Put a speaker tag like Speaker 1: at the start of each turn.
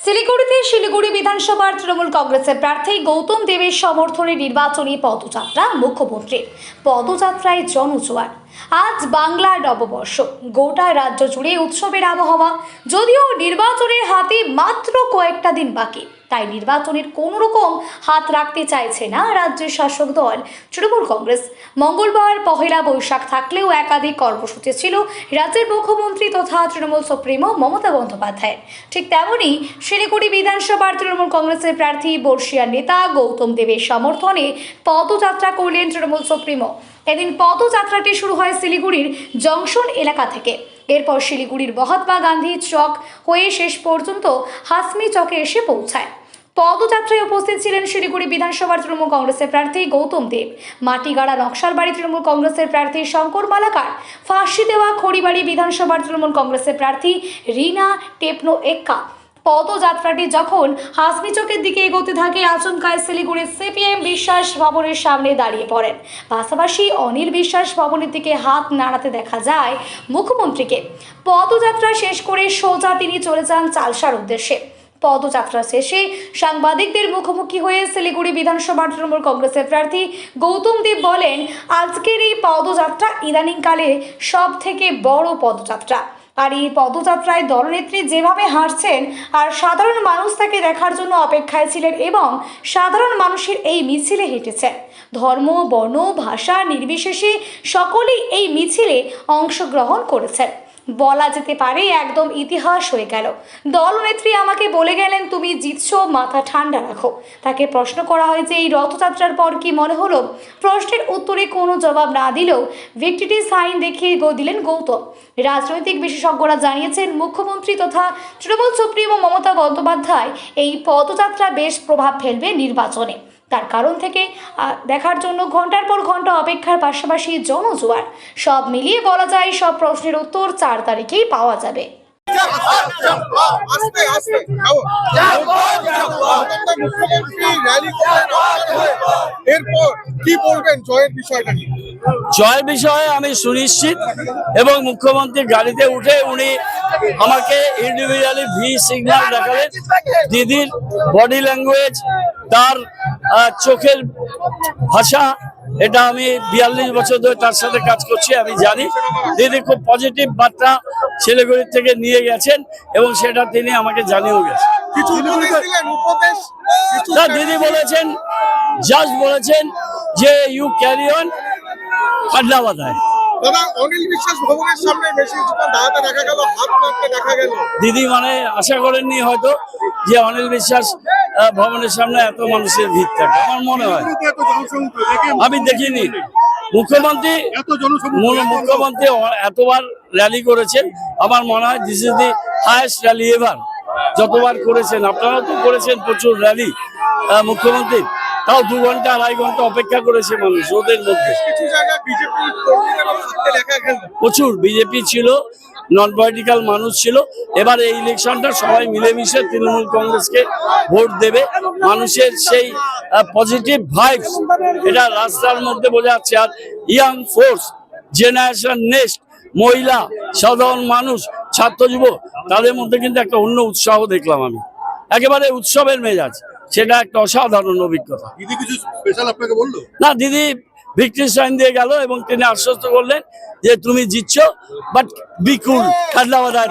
Speaker 1: শিলিগুড়িতে শিলিগুড়ি বিধানসভার তৃণমূল কংগ্রেসের প্রার্থী গৌতম দেবের সমর্থনে নির্বাচনী পদযাত্রা। মুখ্যমন্ত্রীর পদযাত্রায় জনজোয়ার। আজ বাংলার নববর্ষ, গোটা রাজ্য জুড়ে উৎসবের আবহাওয়া। যদিও নির্বাচনের হাতে মাত্র কয়েকটা দিন বাকি, তাই নির্বাচনের কোনো রকম হাত রাখতে চাইছে না রাজ্যের শাসক দল তৃণমূল কংগ্রেস। মঙ্গলবার পহেলা বৈশাখ থাকলেও একাধিক কর্মসূচি ছিল রাজ্যের মুখ্যমন্ত্রী তথা তৃণমূল সুপ্রিমো মমতা বন্দ্যোপাধ্যায়ের। ঠিক তেমনই শিলিগুড়ি বিধানসভার তৃণমূল কংগ্রেসের প্রার্থী বর্ষিয়ার নেতা গৌতম দেবের সমর্থনে পদযাত্রা করলেন তৃণমূল সুপ্রিমো। এদিন পদযাত্রাটি শুরু হয় শিলিগুড়ির জংশন এলাকা থেকে। এরপর শিলিগুড়ির মহাত্মা গান্ধী চক হয়ে শেষ পর্যন্ত হাসমি চকে এসে পৌঁছায়। পদযাত্রায় উপস্থিত ছিলেন শিলিগুড়ি বিধানসভার তৃণমূল কংগ্রেসের প্রার্থী গৌতম দেব, মাটিগাড়া নকশালবাড়ি তৃণমূল কংগ্রেসের প্রার্থী শঙ্কর মালাকার, ফাঁসি দেওয়া খড়িবাড়ি বিধানসভার তৃণমূল কংগ্রেসের প্রার্থী রিনা টেপনো এক্কা। পদযাত্রাটি যখন হাসমি চকের দিকে এগোতে থাকে, আচমকায় শিলিগুড়ির সিপিএম বিশ্বাস ভবনের সামনে দাঁড়িয়ে পড়েন। পাশাপাশি অনিল বিশ্বাস ভবনের দিকে হাত নাড়াতে দেখা যায় মুখ্যমন্ত্রীকে। পদযাত্রা শেষ করে সোজা তিনি চলে যান চালসার উদ্দেশ্যে। পদযাত্রা শেষে সাংবাদিকদের মুখোমুখি হয়ে শিলিগুড়ি বিধানসভার তৃণমূল কংগ্রেসের প্রার্থী গৌতম দেব বলেন, আজকের এই পদযাত্রা ইদানিংকালে সব থেকে বড় পদযাত্রা। আর এই পদযাত্রায় দলনেত্রী যেভাবে হাঁটছেন আর সাধারণ মানুষ তাকে দেখার জন্য অপেক্ষায় ছিলেন এবং সাধারণ মানুষের এই মিছিলে হেঁটেছেন। ধর্ম, বর্ণ, ভাষা নির্বিশেষে সকলেই এই মিছিলে অংশগ্রহণ করেছেন। বলা যেতে পারে একদম ইতিহাস হয়ে গেল। দলনেত্রী আমাকে বলে গেলেন, তুমি জিতছো, মাথা ঠান্ডা রাখো। তাকে প্রশ্ন করা হয় যে এই রথযাত্রার পর কি মনে হলো। প্রশ্নের উত্তরে কোনো জবাব না দিলেও ভিক্টিটি সাইন দেখিয়ে দিলেন গৌতম। রাজনৈতিক বিশেষজ্ঞরা জানিয়েছেন, মুখ্যমন্ত্রী তথা তৃণমূল সুপ্রিমো মমতা বন্দ্যোপাধ্যায় এই পদযাত্রা বেশ প্রভাব ফেলবে নির্বাচনে। তার কারণ থেকে দেখার জন্য ঘন্টার পর ঘন্টা অপেক্ষার পাশাপাশি জনজোয়ার। সব মিলিয়ে বলা যায় সব প্রশ্নের উত্তর 4 তারিখেই পাওয়া যাবে।
Speaker 2: জয়ের বিষয়ে আমি সুনিশ্চিত এবং মুখ্যমন্ত্রী গাড়িতে উঠে উনি আমাকে ইন্ডিভিজুয়ালি ভি সিগন্যাল দেখালেন। দিদির বডি ল্যাঙ্গুয়েজ, তার চোখের ভাষা, এটা আমি 42 বছর ধরে তার সাথে কাজ করছি, আমি জানি। দিদি খুব পজিটিভ বার্তা শিলিগুড়ি থেকে নিয়ে গেছেন এবং সেটা তিনি আমাকে জানিয়েও গেছেন। দিদি বলেছেন, জাজ বলেছেন যে ইউ ক্যারি অন, পাটনা বাধায়। দিদি মানে আশা করেননি হয়তো যে অনিল বিশ্বাস ভবনের সামনে এত মানুষের ভিড় থাকে। আমার মনে হয়, আমি দেখিনি মুখ্যমন্ত্রী এতবার র্যালি করেছেন। আমার মনে হয় this is the highest rally ever. যতবার করেছেন, আপনারাও তো করেছেন প্রচুর র্যালি মুখ্যমন্ত্রী, তাও 2 ঘন্টা 2.5 ঘন্টা অপেক্ষা করেছে মানুষ। ওদের মধ্যে প্রচুর বিজেপি ছিল, নন পলিটিক্যাল মানুষ ছিল। এবার এই ইলেকশনটা সবাই মিলেমিশে তৃণমূল কংগ্রেসকে ভোট দেবে। মানুষের সেই পজিটিভ ভাইবস এটা রাস্তার মধ্যে বোঝা যাচ্ছে। আর ইয়াং ফোর্স, জেনারেশন নেক্সট, মহিলা, সাধারণ মানুষ, ছাত্র যুব, তাদের মধ্যে কিন্তু একটা অন্য উৎসাহ দেখলাম আমি। একেবারে উৎসবের মেজাজ, সেটা একটা অসাধারণ অভিজ্ঞতা।
Speaker 3: দিদি কিছু স্পেশাল আপনাকে বললো
Speaker 2: না, দিদি ভিক্টরি সাইন দিয়ে গেল এবং তিনি আশ্বস্ত করলেন যে তুমি জিতছ, বাট বি কুল, খাজনা বাধায়।